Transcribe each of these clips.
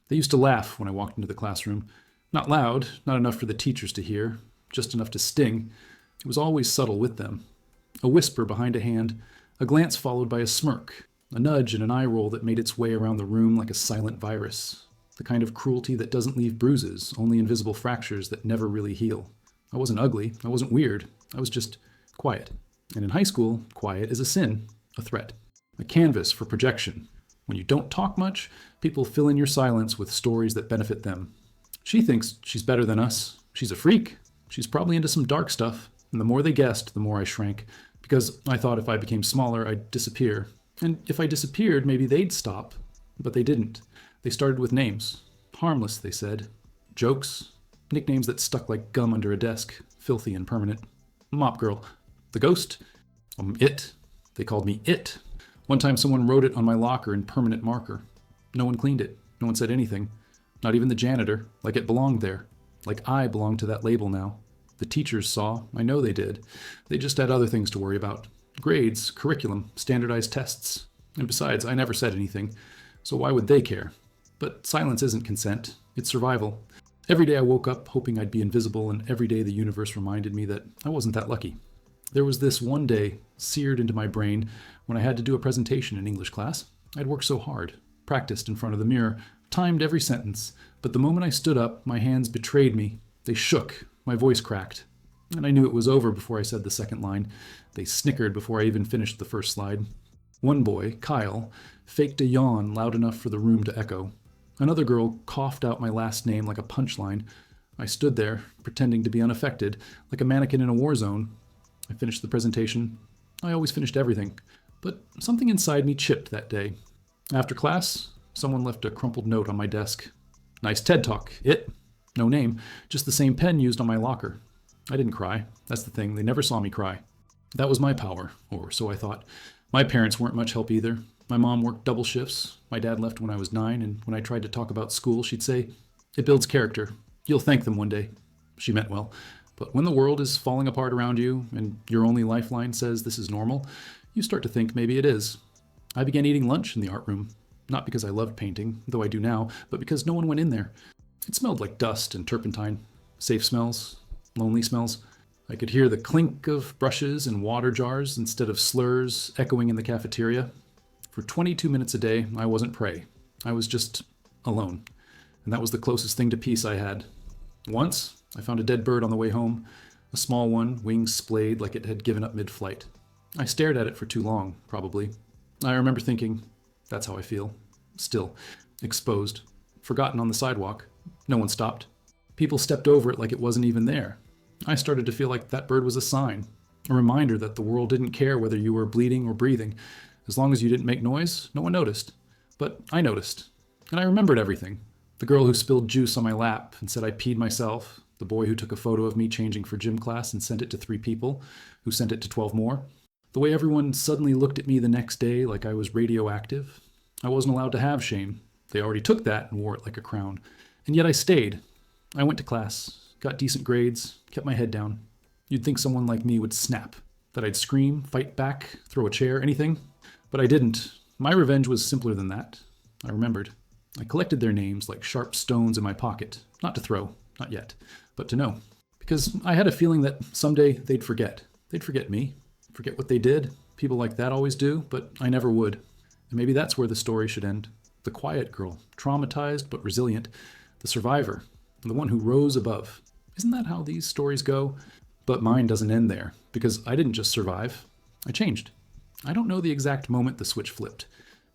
They used to laugh when I walked into the classroom. Not loud, not enough for the teachers to hear, just enough to sting. It was always subtle with them. A whisper behind a hand, a glance followed by a smirk, a nudge and an eye roll that made its way around the room like a silent virus. The kind of cruelty that doesn't leave bruises, only invisible fractures that never really heal. I wasn't ugly, I wasn't weird, I was just quiet. And in high school, quiet is a sin, a threat, a canvas for projection. When you don't talk much, people fill in your silence with stories that benefit them. She thinks she's better than us. She's a freak. She's probably into some dark stuff. And the more they guessed, the more I shrank. Because I thought if I became smaller, I'd disappear. And if I disappeared, maybe they'd stop. But they didn't. They started with names. Harmless, they said. Jokes. Nicknames that stuck like gum under a desk. Filthy and permanent. Mop girl. The ghost. It. They called me It. One time someone wrote it on my locker in permanent marker. No one cleaned it. No one said anything. Not even the janitor. Like it belonged there. Like I belonged to that label now. The teachers saw. I know they did. They just had other things to worry about. Grades, curriculum, standardized tests. And besides, I never said anything. So why would they care? But silence isn't consent. It's survival. Every day I woke up hoping I'd be invisible, and every day the universe reminded me that I wasn't that lucky. There was this one day, seared into my brain, when I had to do a presentation in English class. I'd worked so hard, practiced in front of the mirror, timed every sentence, but the moment I stood up, my hands betrayed me. They shook, my voice cracked, and I knew it was over before I said the second line. They snickered before I even finished the first slide. One boy, Kyle, faked a yawn loud enough for the room to echo. Another girl coughed out my last name like a punchline. I stood there, pretending to be unaffected, like a mannequin in a war zone. I finished the presentation. I always finished everything, but something inside me chipped that day. After class, someone left a crumpled note on my desk. Nice TED Talk. It. No name, just the same pen used on my locker. I didn't cry. That's the thing. They never saw me cry. That was my power, or so I thought. My parents weren't much help either. My mom worked double shifts. My dad left when I was 9, and when I tried to talk about school, she'd say, "It builds character. You'll thank them one day." She meant well. But when the world is falling apart around you, and your only lifeline says this is normal, you start to think maybe it is. I began eating lunch in the art room. Not because I loved painting, though I do now, but because no one went in there. It smelled like dust and turpentine. Safe smells, lonely smells. I could hear the clink of brushes and water jars instead of slurs echoing in the cafeteria. For 22 minutes a day, I wasn't prey. I was just alone. And that was the closest thing to peace I had. Once, I found a dead bird on the way home. A small one, wings splayed like it had given up mid-flight. I stared at it for too long, probably. I remember thinking, that's how I feel. Still, exposed, forgotten on the sidewalk. No one stopped. People stepped over it like it wasn't even there. I started to feel like that bird was a sign, a reminder that the world didn't care whether you were bleeding or breathing. As long as you didn't make noise, no one noticed. But I noticed, and I remembered everything. The girl who spilled juice on my lap and said I peed myself, the boy who took a photo of me changing for gym class and sent it to 3 people, who sent it to 12 more. The way everyone suddenly looked at me the next day like I was radioactive. I wasn't allowed to have shame. They already took that and wore it like a crown. And yet I stayed. I went to class, got decent grades, kept my head down. You'd think someone like me would snap, that I'd scream, fight back, throw a chair, anything. But I didn't. My revenge was simpler than that. I remembered. I collected their names like sharp stones in my pocket. Not to throw, not yet, but to know. Because I had a feeling that someday they'd forget. They'd forget me, forget what they did. People like that always do, but I never would. And maybe that's where the story should end. The quiet girl, traumatized but resilient. The survivor, the one who rose above. Isn't that how these stories go? But mine doesn't end there, because I didn't just survive. I changed. I don't know the exact moment the switch flipped.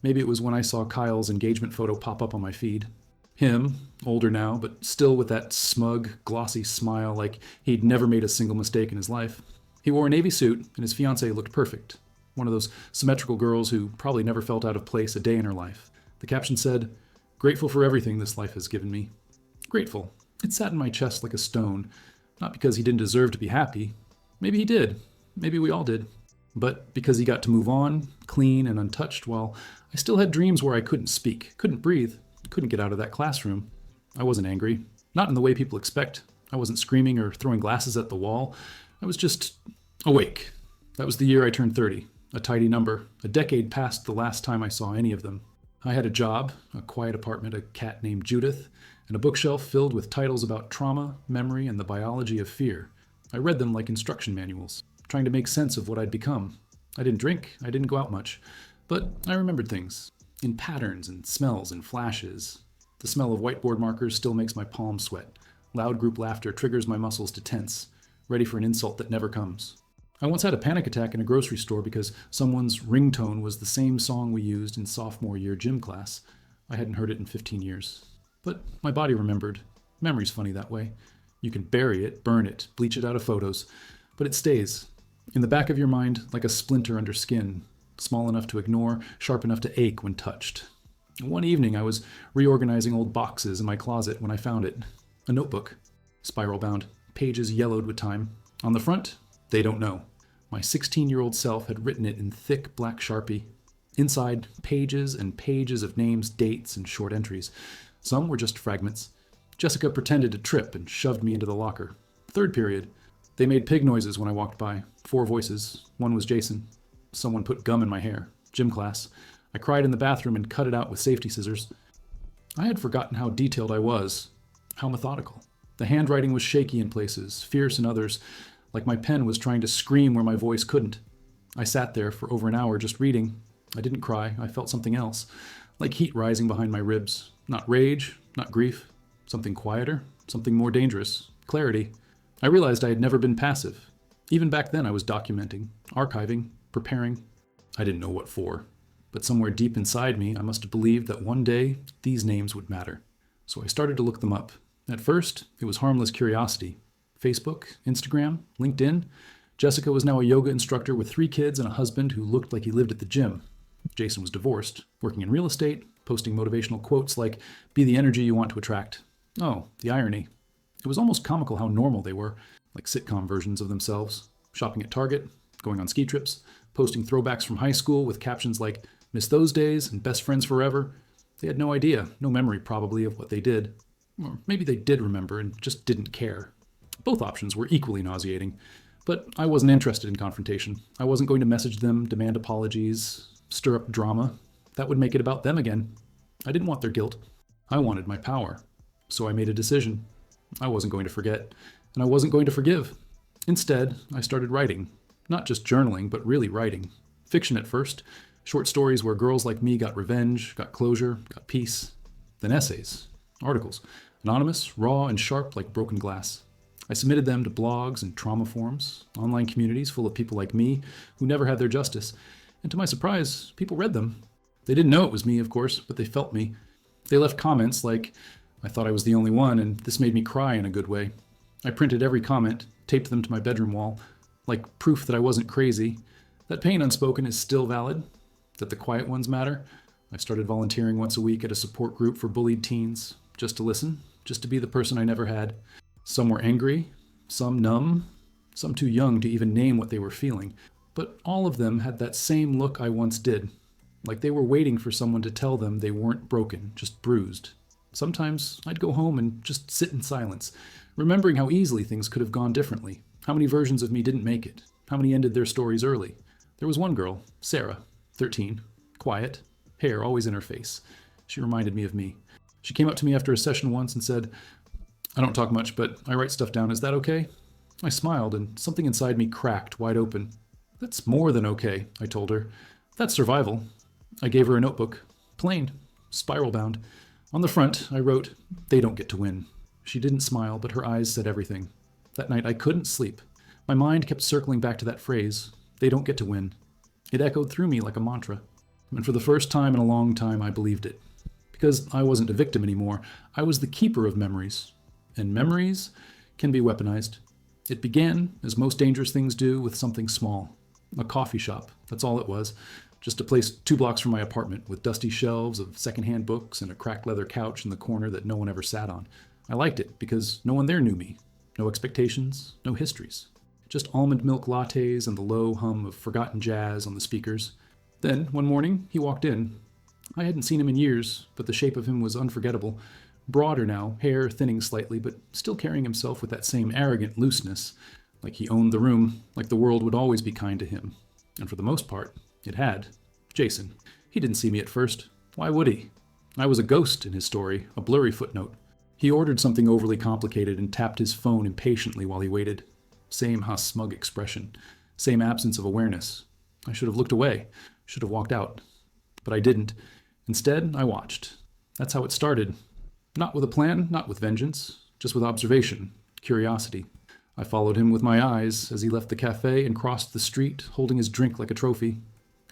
Maybe it was when I saw Kyle's engagement photo pop up on my feed. Him, older now, but still with that smug, glossy smile like he'd never made a single mistake in his life. He wore a navy suit, and his fiancée looked perfect. One of those symmetrical girls who probably never felt out of place a day in her life. The caption said, "Grateful for everything this life has given me." Grateful. It sat in my chest like a stone. Not because he didn't deserve to be happy. Maybe he did. Maybe we all did. But because he got to move on, clean and untouched, while I still had dreams where I couldn't speak, couldn't breathe, couldn't get out of that classroom. I wasn't angry. Not in the way people expect. I wasn't screaming or throwing glasses at the wall. I was just awake. That was the year I turned 30. A tidy number. A decade past the last time I saw any of them. I had a job, a quiet apartment, a cat named Judith, and a bookshelf filled with titles about trauma, memory, and the biology of fear. I read them like instruction manuals, trying to make sense of what I'd become. I didn't drink, I didn't go out much, but I remembered things in patterns and smells and flashes. The smell of whiteboard markers still makes my palms sweat. Loud group laughter triggers my muscles to tense, ready for an insult that never comes. I once had a panic attack in a grocery store because someone's ringtone was the same song we used in sophomore year gym class. I hadn't heard it in 15 years. But my body remembered. Memory's funny that way. You can bury it, burn it, bleach it out of photos, but it stays. In the back of your mind, like a splinter under skin, small enough to ignore, sharp enough to ache when touched. One evening, I was reorganizing old boxes in my closet when I found it. A notebook, spiral bound, pages yellowed with time. On the front, they don't know. My 16-year-old self had written it in thick black Sharpie. Inside, pages and pages of names, dates, and short entries. Some were just fragments. Jessica pretended to trip and shoved me into the locker. Third period. They made pig noises when I walked by. 4 voices. One was Jason. Someone put gum in my hair. Gym class. I cried in the bathroom and cut it out with safety scissors. I had forgotten how detailed I was. How methodical. The handwriting was shaky in places, fierce in others, like my pen was trying to scream where my voice couldn't. I sat there for over an hour just reading. I didn't cry. I felt something else, like heat rising behind my ribs. Not rage, not grief. Something quieter, something more dangerous. Clarity. I realized I had never been passive. Even back then I was documenting, archiving, preparing. I didn't know what for. But somewhere deep inside me, I must have believed that one day these names would matter. So I started to look them up. At first, it was harmless curiosity. Facebook, Instagram, LinkedIn. Jessica was now a yoga instructor with 3 kids and a husband who looked like he lived at the gym. Jason was divorced, working in real estate, posting motivational quotes like, "Be the energy you want to attract." Oh, the irony. It was almost comical how normal they were, like sitcom versions of themselves. Shopping at Target, going on ski trips, posting throwbacks from high school with captions like, "Miss those days" and "Best friends forever." They had no idea, no memory probably of what they did. Or maybe they did remember and just didn't care. Both options were equally nauseating, but I wasn't interested in confrontation. I wasn't going to message them, demand apologies, stir up drama. That would make it about them again. I didn't want their guilt. I wanted my power. So I made a decision. I wasn't going to forget, and I wasn't going to forgive. Instead, I started writing. Not just journaling, but really writing. Fiction at first. Short stories where girls like me got revenge, got closure, got peace. Then essays, articles. Anonymous, raw, and sharp like broken glass. I submitted them to blogs and trauma forums, online communities full of people like me who never had their justice. And to my surprise, people read them. They didn't know it was me, of course, but they felt me. They left comments like, "I thought I was the only one, and this made me cry in a good way." I printed every comment, taped them to my bedroom wall, like proof that I wasn't crazy, that pain unspoken is still valid, that the quiet ones matter. I started volunteering once a week at a support group for bullied teens, just to listen, just to be the person I never had. Some were angry, some numb, some too young to even name what they were feeling. But all of them had that same look I once did, like they were waiting for someone to tell them they weren't broken, just bruised. Sometimes I'd go home and just sit in silence, remembering how easily things could have gone differently, how many versions of me didn't make it, how many ended their stories early. There was one girl, Sarah, 13, quiet, hair always in her face. She reminded me of me. She came up to me after a session once and said, "I don't talk much, but I write stuff down. Is that okay?" I smiled, and something inside me cracked wide open. "That's more than okay," I told her. "That's survival." I gave her a notebook, plain, spiral bound. On the front, I wrote, "They don't get to win." She didn't smile, but her eyes said everything. That night, I couldn't sleep. My mind kept circling back to that phrase, "They don't get to win." It echoed through me like a mantra. And for the first time in a long time, I believed it. Because I wasn't a victim anymore. I was the keeper of memories. And memories can be weaponized. It began, as most dangerous things do, with something small. A coffee shop, that's all it was. Just a place 2 blocks from my apartment with dusty shelves of secondhand books and a cracked leather couch in the corner that no one ever sat on. I liked it because no one there knew me. No expectations, no histories. Just almond milk lattes and the low hum of forgotten jazz on the speakers. Then, one morning, he walked in. I hadn't seen him in years, but the shape of him was unforgettable. Broader now, hair thinning slightly, but still carrying himself with that same arrogant looseness, like he owned the room, like the world would always be kind to him. And for the most part, it had. Jason. He didn't see me at first. Why would he? I was a ghost in his story, a blurry footnote. He ordered something overly complicated and tapped his phone impatiently while he waited. Same smug expression. Same absence of awareness. I should have looked away. Should have walked out. But I didn't. Instead, I watched. That's how it started. Not with a plan, not with vengeance. Just with observation, curiosity. I followed him with my eyes as he left the cafe and crossed the street, holding his drink like a trophy.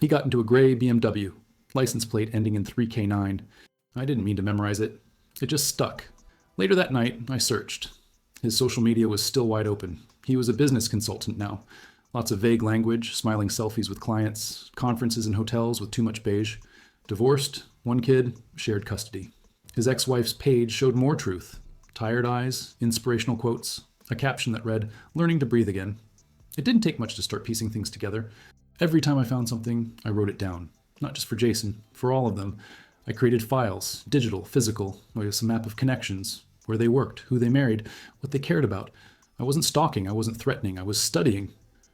He got into a gray BMW, license plate ending in 3K9. I didn't mean to memorize it. It just stuck. Later that night, I searched. His social media was still wide open. He was a business consultant now. Lots of vague language, smiling selfies with clients, conferences in hotels with too much beige. Divorced, one kid, shared custody. His ex-wife's page showed more truth. Tired eyes, inspirational quotes, a caption that read, "Learning to breathe again." It didn't take much to start piecing things together. Every time I found something, I wrote it down. Not just for Jason, for all of them. I created files, digital, physical, with a map of connections, where they worked, who they married, what they cared about. I wasn't stalking, I wasn't threatening, I was studying.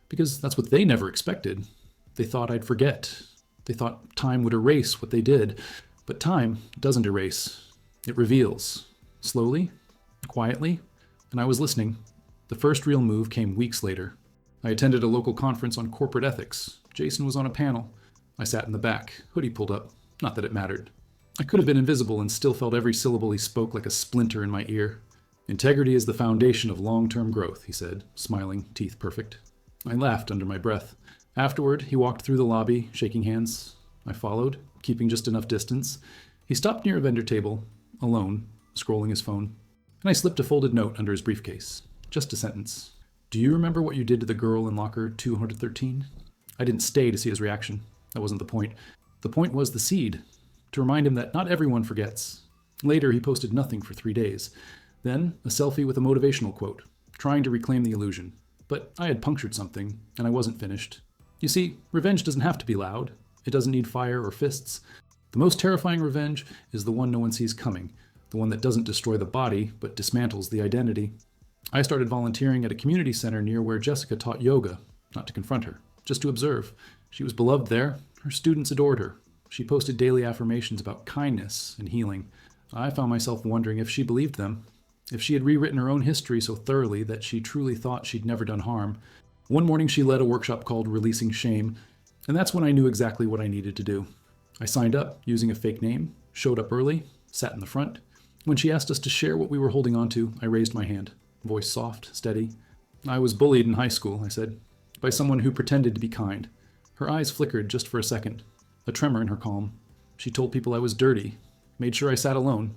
Because that's what they never expected. They thought I'd forget. They thought time would erase what they did. But time doesn't erase. It reveals. Slowly, quietly, and I was listening. The first real move came weeks later. I attended a local conference on corporate ethics. Jason was on a panel. I sat in the back, hoodie pulled up. Not that it mattered. I could have been invisible and still felt every syllable he spoke like a splinter in my ear. "Integrity is the foundation of long-term growth," he said, smiling, teeth perfect. I laughed under my breath. Afterward, he walked through the lobby, shaking hands. I followed, keeping just enough distance. He stopped near a vendor table, alone, scrolling his phone. And I slipped a folded note under his briefcase. Just a sentence. "Do you remember what you did to the girl in locker 213? I didn't stay to see his reaction. That wasn't the point. The point was the seed. To remind him that not everyone forgets. Later, he posted nothing for 3 days. Then, a selfie with a motivational quote, trying to reclaim the illusion. But I had punctured something, and I wasn't finished. You see, revenge doesn't have to be loud. It doesn't need fire or fists. The most terrifying revenge is the one no one sees coming, the one that doesn't destroy the body, but dismantles the identity. I started volunteering at a community center near where Jessica taught yoga, not to confront her, just to observe. She was beloved there. Her students adored her. She posted daily affirmations about kindness and healing. I found myself wondering if she believed them, if she had rewritten her own history so thoroughly that she truly thought she'd never done harm. One morning she led a workshop called Releasing Shame, and that's when I knew exactly what I needed to do. I signed up using a fake name, showed up early, sat in the front. When she asked us to share what we were holding on to, I raised my hand, voice soft, steady. "I was bullied in high school," I said, "by someone who pretended to be kind." Her eyes flickered just for a second, a tremor in her calm. She told people I was dirty, made sure I sat alone,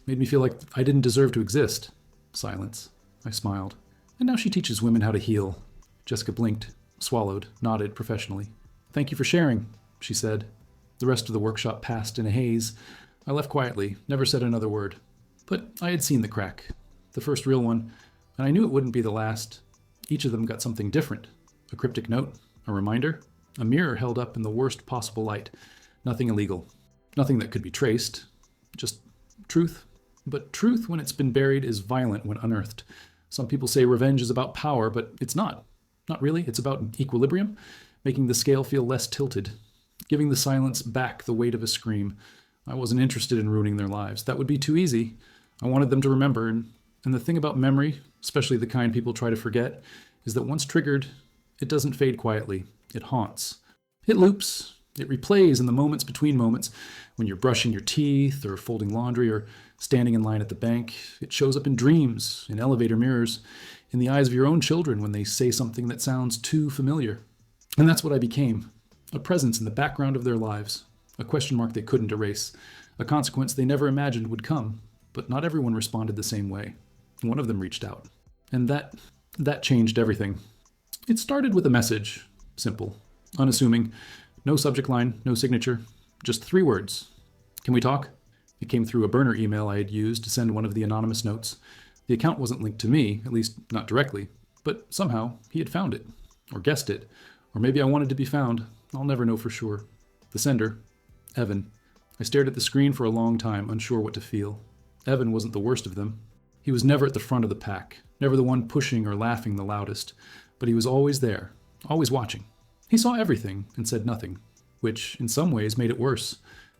made me feel like I didn't deserve to exist. Silence. I smiled. "And now she teaches women how to heal." Jessica blinked, swallowed, nodded professionally. "Thank you for sharing," she said. The rest of the workshop passed in a haze. I left quietly, never said another word. But I had seen the crack, the first real one, and I knew it wouldn't be the last. Each of them got something different. A cryptic note, a reminder, a mirror held up in the worst possible light. Nothing illegal, nothing that could be traced, just truth. But truth, when it's been buried, is violent when unearthed. Some people say revenge is about power, but it's not. Not really. It's about equilibrium, making the scale feel less tilted, giving the silence back the weight of a scream. I wasn't interested in ruining their lives. That would be too easy. I wanted them to remember, and the thing about memory, especially the kind people try to forget, is that once triggered, it doesn't fade quietly. It haunts. It loops. It replays in the moments between moments, when you're brushing your teeth or folding laundry or standing in line at the bank. It shows up in dreams, in elevator mirrors, in the eyes of your own children when they say something that sounds too familiar. And that's what I became. A presence in the background of their lives. A question mark they couldn't erase. A consequence they never imagined would come. But not everyone responded the same way. One of them reached out. And that changed everything. It started with a message. Simple. Unassuming. No subject line, no signature. Just 3 words. "Can we talk?" It came through a burner email I had used to send one of the anonymous notes. The account wasn't linked to me, at least not directly. But somehow, he had found it. Or guessed it. Or maybe I wanted to be found. I'll never know for sure. The sender. Evan. I stared at the screen for a long time, unsure what to feel. Evan wasn't the worst of them. He was never at the front of the pack, never the one pushing or laughing the loudest. But he was always there, always watching. He saw everything and said nothing, which in some ways made it worse.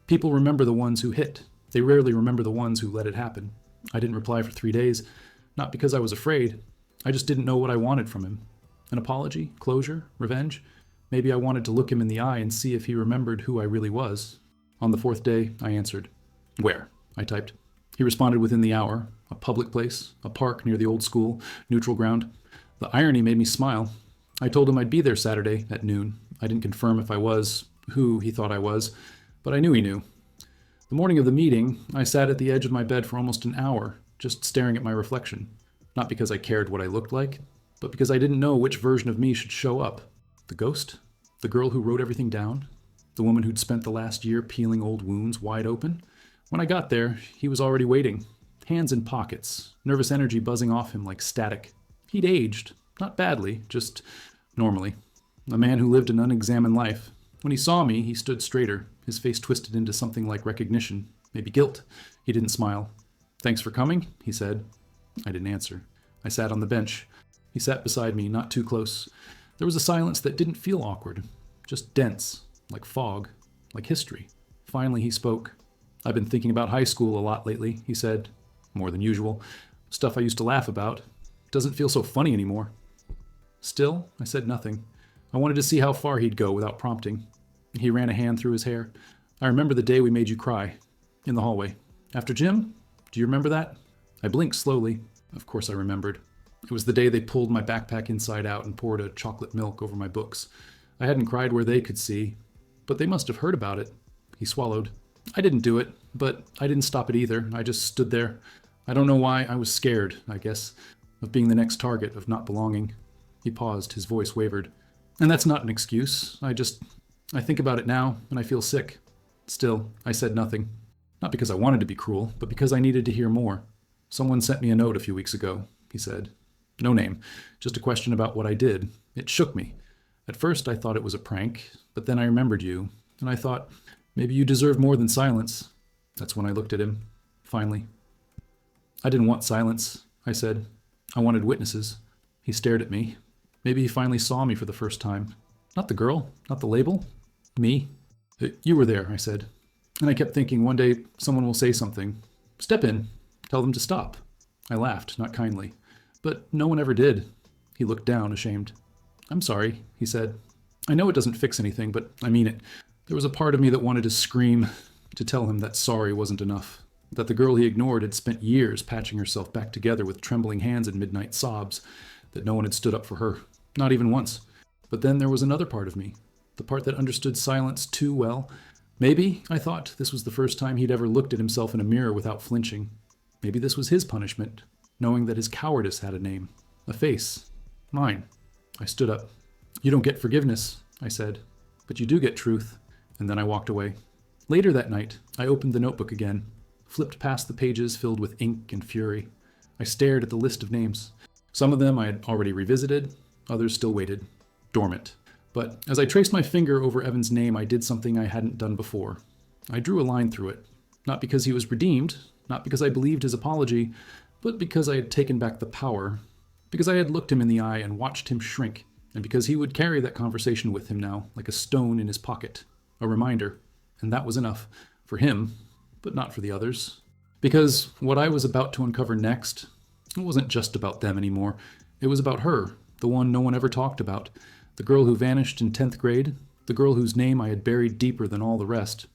People remember the ones who hit. They rarely remember the ones who let it happen. I didn't reply for 3 days, not because I was afraid. I just didn't know what I wanted from him. An apology? Closure? Revenge? Maybe I wanted to look him in the eye and see if he remembered who I really was. On the 4th day, I answered. Where? I typed. He responded within the hour. A public place, a park near the old school, neutral ground. The irony made me smile. I told him I'd be there Saturday at noon. I didn't confirm if I was who he thought I was, but I knew he knew. The morning of the meeting, I sat at the edge of my bed for almost an hour, just staring at my reflection. Not because I cared what I looked like, but because I didn't know which version of me should show up. The ghost? The girl who wrote everything down? The woman who'd spent the last year peeling old wounds wide open? When I got there, he was already waiting. Hands in pockets, nervous energy buzzing off him like static. He'd aged, not badly, just normally. A man who lived an unexamined life. When he saw me, he stood straighter, his face twisted into something like recognition, maybe guilt. He didn't smile. "Thanks for coming," he said. I didn't answer. I sat on the bench. He sat beside me, not too close. There was a silence that didn't feel awkward, just dense, like fog, like history. Finally, he spoke. "I've been thinking about high school a lot lately," he said. More than usual. Stuff I used to laugh about. Doesn't feel so funny anymore. Still, I said nothing. I wanted to see how far he'd go without prompting. He ran a hand through his hair. "I remember the day we made you cry. In the hallway. After gym? Do you remember that?" I blinked slowly. Of course I remembered. It was the day they pulled my backpack inside out and poured a chocolate milk over my books. I hadn't cried where they could see, but they must have heard about it. He swallowed. I didn't do it, but I didn't stop it either. I just stood there. I don't know why. I was scared, I guess, of being the next target, of not belonging. He paused. His voice wavered. And that's not an excuse. I think about it now, and I feel sick. Still, I said nothing. Not because I wanted to be cruel, but because I needed to hear more. "Someone sent me a note a few weeks ago," he said. "No name, just a question about what I did. It shook me. At first I thought it was a prank, but then I remembered you, and I thought, maybe you deserve more than silence." That's when I looked at him, finally. "I didn't want silence," I said. "I wanted witnesses." He stared at me. Maybe he finally saw me for the first time. Not the girl, not the label. Me. "You were there," I said. And I kept thinking one day someone will say something. "Step in. Tell them to stop." I laughed, not kindly. But no one ever did. He looked down, ashamed. "I'm sorry," he said. "I know it doesn't fix anything, but I mean it." There was a part of me that wanted to scream, to tell him that sorry wasn't enough, that the girl he ignored had spent years patching herself back together with trembling hands and midnight sobs, that no one had stood up for her, not even once. But then there was another part of me, the part that understood silence too well. Maybe, I thought, this was the first time he'd ever looked at himself in a mirror without flinching. Maybe this was his punishment, knowing that his cowardice had a name, a face, mine. I stood up. "You don't get forgiveness," I said, "but you do get truth." And then I walked away. Later that night, I opened the notebook again, flipped past the pages filled with ink and fury. I stared at the list of names. Some of them I had already revisited, others still waited, dormant. But as I traced my finger over Evan's name, I did something I hadn't done before. I drew a line through it, not because he was redeemed, not because I believed his apology, but because I had taken back the power, because I had looked him in the eye and watched him shrink, and because he would carry that conversation with him now, like a stone in his pocket, a reminder. And that was enough, for him, but not for the others. Because what I was about to uncover next, it wasn't just about them anymore. It was about her, the one no one ever talked about, the girl who vanished in 10th grade, the girl whose name I had buried deeper than all the rest.